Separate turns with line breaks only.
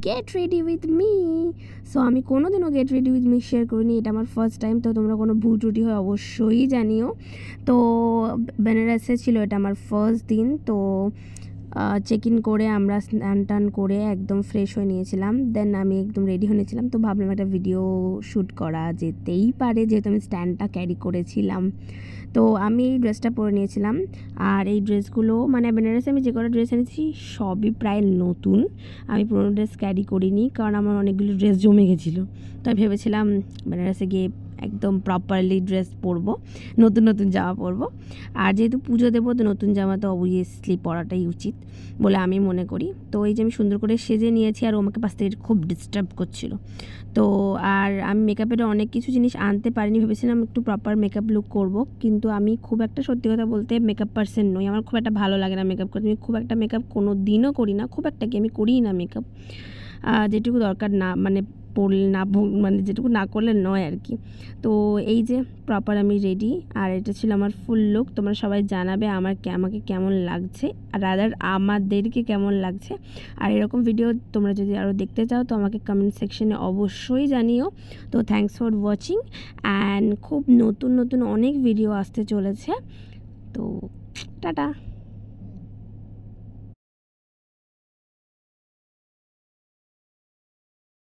Get ready with me. So আমি কোনোদিনও get ready with me share করিনি, এটা আমার ফার্স্ট টাইম। তো তোমরা কোনো ভুল ত্রুটি হয় অবশ্যই জানিও। তো বেনারসে ছিল এটা আমার ফার্স্ট দিন। তো চেক ইন করে আমরা স্নান টান করে একদম ফ্রেশ হয়ে নিয়েছিলাম। দেন আমি একদম রেডি হয়ে নিয়েছিলাম। তো ভাবলাম একটা ভিডিও শ্যুট করা যেতেই পারে, যেহেতু আমি স্ট্যান্ডটা ক্যারি করেছিলাম। তো আমি এই ড্রেসটা পরে নিয়েছিলাম। আর এই ড্রেসগুলো মানে বেনারসে আমি যে কটা ড্রেস এনেছি সবই প্রায় নতুন। আমি পুরোনো ড্রেস ক্যারি করিনি, কারণ আমার অনেকগুলো ড্রেস জমে গেছিলো। তো আমি ভেবেছিলাম বেনারসে গিয়ে একদম প্রপারলি ড্রেস পরবো, নতুন নতুন জামা পরবো। আর যেহেতু পুজো দেবো, তো নতুন জামা তো অবভিয়াসলি পরাটাই উচিত বলে আমি মনে করি। তো এই যে আমি সুন্দর করে সেজে নিয়েছি, আর ও আমাকে পাশ থেকে খুব ডিস্টার্ব করছিল। তো আর আমি মেকআপের অনেক কিছু জিনিস আনতে পারিনি, ভেবেছিলাম একটু প্রপার মেকআপ লুক করব, কিন্তু আমি খুব একটা সত্যি কথা বলতে মেকআপ পার্সন নই। আমার খুব একটা ভালো লাগে না মেকআপ করতে। আমি খুব একটা মেকআপ কোনো দিনও করি না, খুব একটা কি আমি করিই না মেকআপ। যেটুকু দরকার না মানে পড়লে না, মানে যেটুকু না করলে নয় আর কি। তো এই যে প্রপার আমি রেডি, আর এটা ছিল আমার ফুল লুক। তোমরা সবাই জানাবে আমাকে কেমন লাগছে, আর রাদার আমাদেরকে কেমন লাগছে। আর এরকম ভিডিও তোমরা যদি আরও দেখতে চাও তো আমাকে কমেন্ট সেকশনে অবশ্যই জানিও। তো থ্যাংকস ফর ওয়াচিং, অ্যান্ড খুব নতুন নতুন অনেক ভিডিও আসতে চলেছে। তো টাটা।